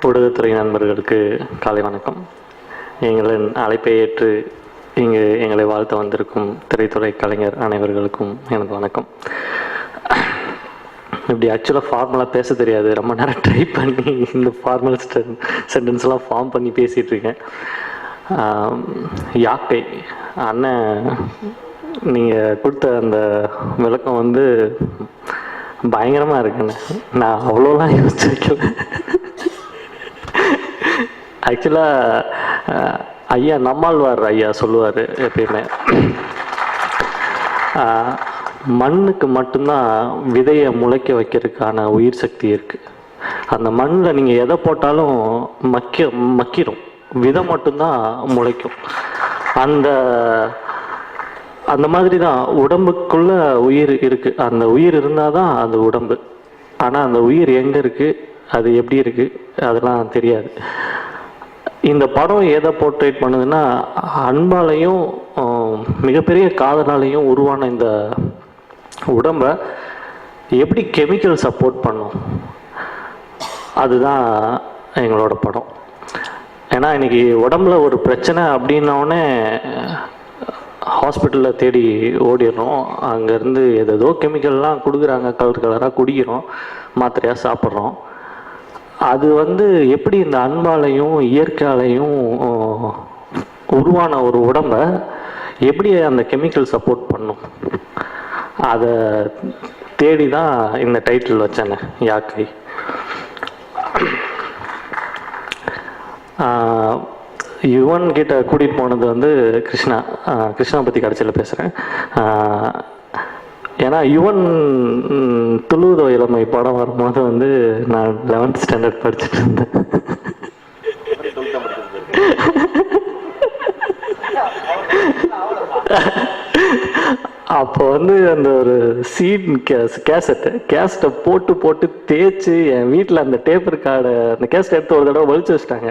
ஊடகத்துறை நண்பர்களுக்கு காலை வணக்கம். எங்களின் அழைப்பை ஏற்று இங்கு எங்களை வாழ்த்த வந்திருக்கும் திரைத்துறை கலைஞர் அனைவர்களுக்கும் எனது வணக்கம். இப்படி ஆக்சுவலாக ஃபார்மலாக பேச தெரியாது, ரொம்ப நேரம் ட்ரை பண்ணி இந்த ஃபார்மல் சென்டென்ஸ்லாம் ஃபார்ம் பண்ணி பேசிகிட்டு இருக்கேன். யாக்கை அண்ணன் நீங்கள் கொடுத்த அந்த விளக்கம் வந்து பயங்கரமாக இருக்குண்ணே. நான் அவ்வளோலாம் யோசிச்சிருக்கல. ஆக்சுவலாக ஐயா நம்மாழ்வார் ஐயா சொல்லுவார் எப்பயுமே, மண்ணுக்கு மட்டும்தான் விதையை முளைக்க வைக்கிறதுக்கான உயிர் சக்தி இருக்குது. அந்த மண்ணில் நீங்கள் எதை போட்டாலும் மக்கிரும், விதை மட்டும்தான் முளைக்கும். அந்த மாதிரி தான் உடம்புக்குள்ள உயிர் இருக்குது. அந்த உயிர் இருந்தால் தான் அந்த உடம்பு. ஆனால் அந்த உயிர் எங்கே இருக்குது, அது எப்படி இருக்குது, அதெல்லாம் தெரியாது. இந்த படம் எதை போர்ட்ரேட் பண்ணுதுன்னா, அன்பாலையும் மிகப்பெரிய காதலாலையும் உருவான இந்த உடம்பை எப்படி கெமிக்கல் சப்போர்ட் பண்ணும், அதுதான் எங்களோட படம். ஏன்னா இன்னைக்கு உடம்புல ஒரு பிரச்சனை அப்படின்னோடனே ஹாஸ்பிட்டலில் தேடி ஓடிடுறோம். அங்கேருந்து ஏதோ கெமிக்கல்லாம் கொடுக்குறாங்க, கலராக குடிக்கிறோம், மாத்திரையாக சாப்பிட்றோம். அது வந்து எப்படி இந்த அன்பாலையும் இயற்கையாலையும் உருவான ஒரு உடம்பை எப்படி அந்த கெமிக்கல் சப்போர்ட் பண்ணும், அதை தேடி தான் இந்த டைட்டில் வச்சேனே, யாக்கை. யுவன் கிட்ட கூட்டிகிட்டு போனது வந்து கிருஷ்ணா பற்றி கடைசியில் பேசுகிறேன். ஏன்னா யுவன் துளுதோ இளமை படம் வரும்போது வந்து நான் 11th ஸ்டாண்டர்ட் படிச்சுட்டு இருந்தேன். அப்போ வந்து அந்த ஒரு கேசட்டை போட்டு தேய்ச்சி என் வீட்டில் அந்த டேப்பர் கார்டை, அந்த கேசட்டை எடுத்து ஒரு தடவை வலிச்சு வச்சுட்டாங்க.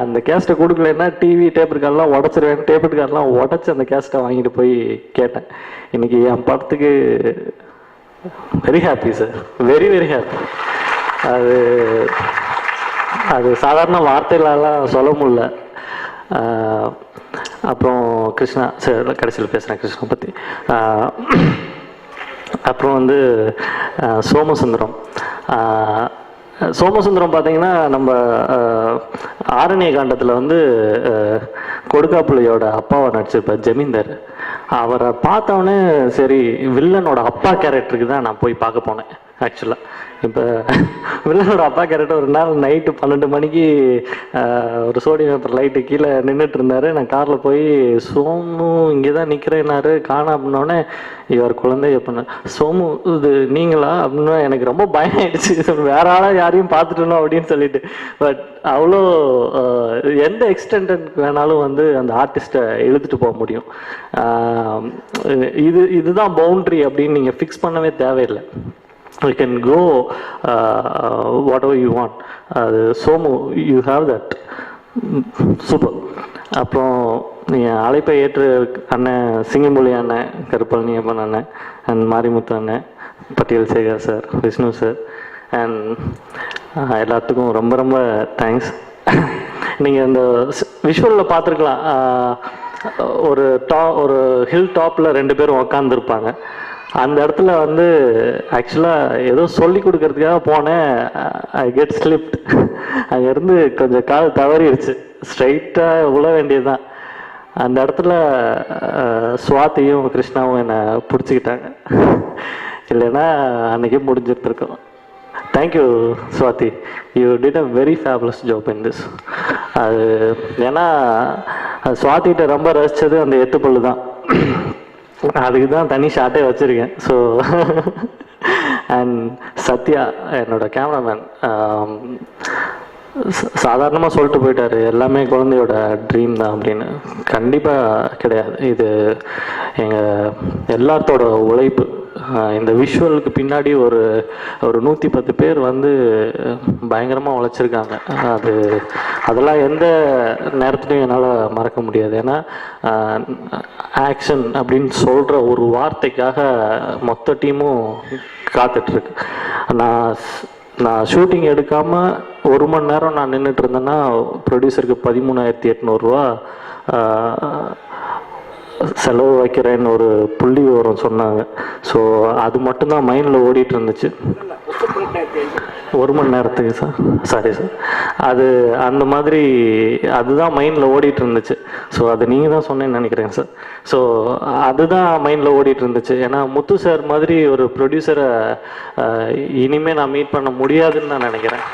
அந்த கேசட்டை கொடுக்கலன்னா டிவி டேப்பர் கார்டெலாம் உடச்சிருவேன். டேப்பர் கார்டெலாம் உடச்சி அந்த கேசட்டை வாங்கிட்டு போய் கேட்டேன். இன்னைக்கு என் படத்துக்கு very happy sir, very very happy. அது சாதாரண வார்த்தையிலலாம் சொல்ல முடியல. அப்புறம் கிருஷ்ணா சார் கடைசியில் பேசுகிறேன் கிருஷ்ணா பற்றி. அப்புறம் வந்து சோமசுந்தரம் பார்த்தீங்கன்னா நம்ம ஆரண்ய காண்டத்தில் வந்து கொடுக்காப்புள்ளையோட அப்பாவை நடிச்சிருப்பார் ஜமீன்தார். அவரை பார்த்தவொடனே சரி வில்லனோட அப்பா கேரக்டருக்கு தான் நான் போய் பார்க்க போனேன். ஆக்சுவலாக இப்போ வில்லனோட அப்பா கேரக்டர் ஒரு நாள் நைட்டு 12 மணிக்கு ஒரு சோடியம் பேப்பர் லைட்டு கீழே நின்றுட்டு இருந்தார். நான் காரில் போய் சோமு இங்கே தான் நிற்கிறேன்னாரு. காணா அப்படின்னோடனே இவர் குழந்தை பண்ண சோமு இது நீங்களா அப்படின்னா எனக்கு ரொம்ப பயம் ஆயிடுச்சு, வேற ஆளாக யாரையும் பார்த்துட்டணும் அப்படின்னு சொல்லிட்டு. பட் அவ்வளோ எந்த எக்ஸ்டென்ட்டுக்கு வேணாலும் வந்து அந்த ஆர்டிஸ்ட்டை இழுத்துட்டு போக முடியும். இதுதான் பவுண்ட்ரி அப்படின்னு நீங்கள் ஃபிக்ஸ் பண்ணவே தேவையில்லை. You can go whatever you want. Somu, you have that. Super. அப்புறம் நீங்கள் அழைப்பை ஏற்று அண்ணன் சிங்கமொழி அண்ணன், கருப்பழனியப்பன் அண்ணன், அண்ட் மாரிமுத்து அண்ணன், Pattiyal Sekar sir, Vishnu sir, and எல்லாத்துக்கும் ரொம்ப ரொம்ப தேங்க்ஸ். நீங்கள் இந்த விஷுவலில் பார்த்துருக்கலாம், ஒரு ஹில் டாப்பில் 2 பேரும் உக்காந்துருப்பாங்க. அந்த இடத்துல வந்து ஆக்சுவலாக ஏதோ சொல்லி கொடுக்கறதுக்காக போனேன். I get slipped. அங்கேருந்து கொஞ்சம் கால் தவறிடுச்சு, ஸ்ட்ரைட்டாக உள்ள வேண்டியது தான். அந்த இடத்துல சுவாதியும் கிருஷ்ணாவும் என்னை பிடிச்சிக்கிட்டாங்க. இல்லைன்னா அன்றைக்கே முடிஞ்சிருந்துருக்கோம். Thank you Swathi, you did a very fabulous job in this. அது ஏன்னா சுவாதிகிட்ட ரொம்ப ரசித்தது அந்த எத்துப்பள்ளு தான். அதுக்கு தான் தனி ஷார்ட்டே வச்சுருக்கேன். ஸோ அண்ட் சத்யா என்னோட கேமராமேன் சாதாரணமாக சொல்லிட்டு போயிட்டார், எல்லாமே குழந்தையோட ட்ரீம் தான் அப்படின்னு. கண்டிப்பாக கிடையாது. இது எங்கள் எல்லாத்தோட உழைப்பு. இந்த விஷுவலுக்கு பின்னாடி ஒரு 110 பேர் வந்து பயங்கரமாக உழைச்சிருக்காங்க. அதெல்லாம் எந்த நேரத்துலையும் என்னால் மறக்க முடியாது. ஏன்னா ஆக்ஷன் அப்படின்னு சொல்கிற ஒரு வார்த்தைக்காக மொத்த டீமும் காத்துட்ருக்கு. நான் நான் ஷூட்டிங் எடுக்காமல் 1 மணி நேரம் நான் நின்றுட்டு இருந்தேன்னா ப்ரொடியூசருக்கு 13,800 செலவு வைக்கிறேன்னு ஒரு புள்ளி விவரம் சொன்னாங்க. ஸோ அது மட்டும்தான் மைண்டில் ஓடிட்டு இருந்துச்சு. 1 மணி நேரத்துக்கு சாரி சார், அது அந்த மாதிரி அதுதான் மைண்டில் ஓடிட்டு இருந்துச்சு. ஸோ அது நீங்கள் தான் சொன்னேன்னு நினைக்கிறேன் சார். ஸோ அதுதான் மைண்டில் ஓடிட்டு இருந்துச்சு. ஏன்னா முத்து சார் மாதிரி ஒரு ப்ரொடியூசரை இனிமேல் நான் மீட் பண்ண முடியாதுன்னு நான் நினைக்கிறேன்.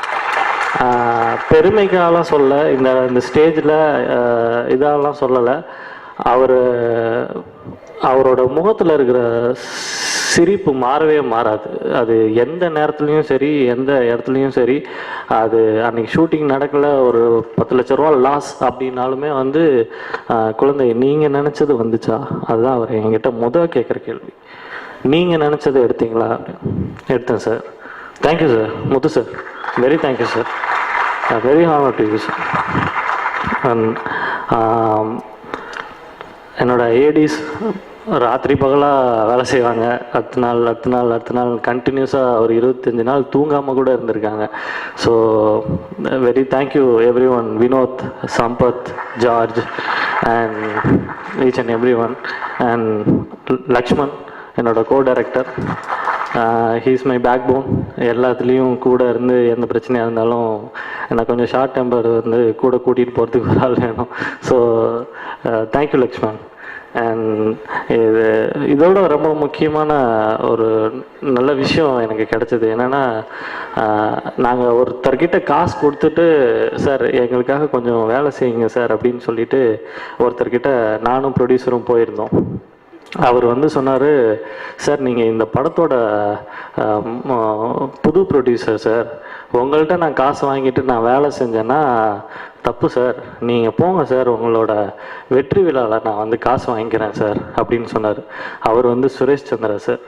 பெருமைக்காலாம் சொல்ல, இந்த ஸ்டேஜில் இதெல்லாம் சொல்லலை. அவரோட முகத்தில் இருக்கிற சிரிப்பு மாறவே மாறாது. அது எந்த நேரத்துலையும் சரி, எந்த இடத்துலையும் சரி. அது அன்றைக்கி ஷூட்டிங் நடக்கலை, ஒரு 10 லட்ச ரூபா லாஸ் அப்படின்னாலுமே வந்து குழந்தை நீங்கள் நினச்சது வந்துச்சா, அதுதான் அவர் என்கிட்ட கேட்குற கேள்வி. நீங்கள் நினச்சதை எடுத்தீங்களா? எடுத்தேன் sir. Thank you sir, Muthu sir, very thank you sir, very honour to you sir. என்னோட ஏடிஸ் ராத்திரி பகலாக வேலை செய்வாங்க. 10 நாள் கண்டினியூஸாக ஒரு 25 நாள் தூங்காமல் கூட இருந்திருக்காங்க. So very thank you everyone, Vinod, Sampath, George and each and every one. And Lakshman என்னோட co-director, he's my backbone. எல்லாத்துலேயும் கூட இருந்து எந்த பிரச்சனையாக இருந்தாலும் எனக்கு கொஞ்சம் ஷார்ட் டெம்பர் வந்து கூட கூட்டிகிட்டு போகிறதுக்கு ஒரு ஆள் வேணும். So thank you Lakshman. அண்ட் இதோட ரொம்ப முக்கியமான ஒரு நல்ல விஷயம் எனக்கு கிடைச்சது என்னென்னா, நாங்கள் ஒருத்தர்கிட்ட காசு கொடுத்துட்டு சார் எங்களுக்காக கொஞ்சம் வேலை செய்யுங்க சார் அப்படின்னு சொல்லிட்டு ஒருத்தர்கிட்ட நானும் ப்ரொடியூசரும் போயிருந்தோம். அவர் வந்து சொன்னார், சார் நீங்கள் இந்த படத்தோட புது ப்ரொடியூசர் சார், உங்கள்கிட்ட நான் காசு வாங்கிட்டு நான் வேலை செஞ்சேன்னா தப்பு சார், நீங்கள் போங்க சார், உங்களோட வெற்றி விழாவில் நான் வந்து காசு வாங்கிக்கிறேன் சார் அப்படின்னு சொன்னார். அவர் வந்து Suresh Chandra sir.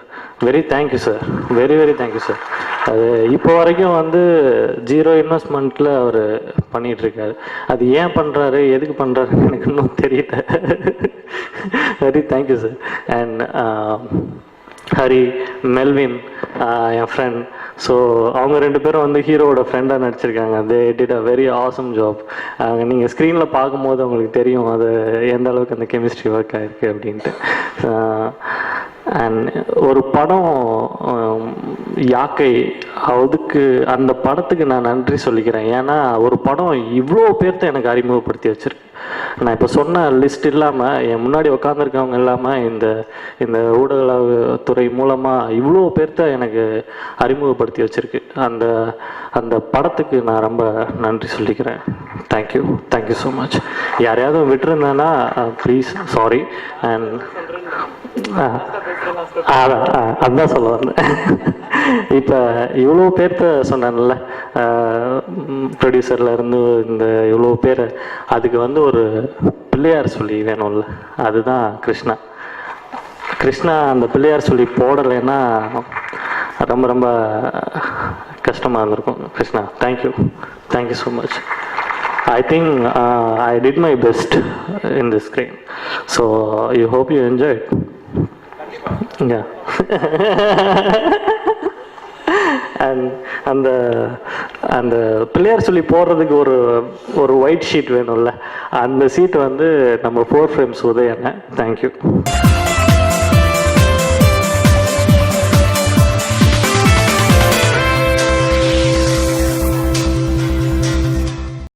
Very thank you sir, very very thank you sir. அது இப்போ வரைக்கும் வந்து 0 இன்வெஸ்ட்மெண்ட்டில் அவர் பண்ணிகிட்ருக்காரு. அது ஏன் பண்ணுறாரு, எதுக்கு பண்ணுறாருன்னு எனக்கு இன்னும் தெரியல. Very thank you sir. And Hari, Melvin N friend. So அவங்க 2 பேரும் வந்து ஹீரோவோட ஃப்ரெண்டாக நடிச்சிருக்காங்க. They did a very awesome job. நீங்கள் ஸ்க்ரீனில் பார்க்கும்போது உங்களுக்கு தெரியும் அது எந்த அளவுக்கு அந்த கெமிஸ்ட்ரி ஒர்க் ஆகிருக்கு அப்படின்ட்டு. அண்ட் ஒரு படம் யாக்கை, அதுக்கு அந்த படத்துக்கு நான் நன்றி சொல்லிக்கிறேன். ஏன்னா ஒரு படம் இவ்வளோ பேர்த்த எனக்கு அறிமுகப்படுத்தி வச்சுருக்கு. நான் இப்போ சொன்ன லிஸ்ட் இல்லாமல் என் முன்னாடி உட்காந்துருக்கவங்க இல்லாமல் இந்த ஊடகத்துறை மூலமாக இவ்வளோ பேர்த்த எனக்கு அறிமுகப்படுத்தி வச்சுருக்கு. அந்த படத்துக்கு நான் ரொம்ப நன்றி சொல்லிக்கிறேன். Thank you, thank you so much. யாரையாவது விட்டுருந்தேன்னா ப்ளீஸ் சாரி. அண்ட் அதுதான் சொல்ல வந்தேன். இப்போ இவ்வளோ பேர்த்த சொன்னேன்ல, ப்ரொடியூசரில் இருந்து இந்த இவ்வளோ பேர், அதுக்கு வந்து ஒரு பிள்ளையார் சொல்லி வேணும்ல, அதுதான் கிருஷ்ணா அந்த பிள்ளையார் சொல்லி போடலைன்னா ரொம்ப ரொம்ப கஷ்டமாக இருந்திருக்கும். Krishna, thank you, thank you so much. I think I did my best in this screen. So you hope you enjoyed. Yeah. அந்த பிள்ளையார் சொல்லி போடுறதுக்கு ஒரு ஒயிட் ஷீட் வேணும்ல, அந்த சீட் வந்து நம்ம 4 frames உதயங்க. தேங்க்யூ.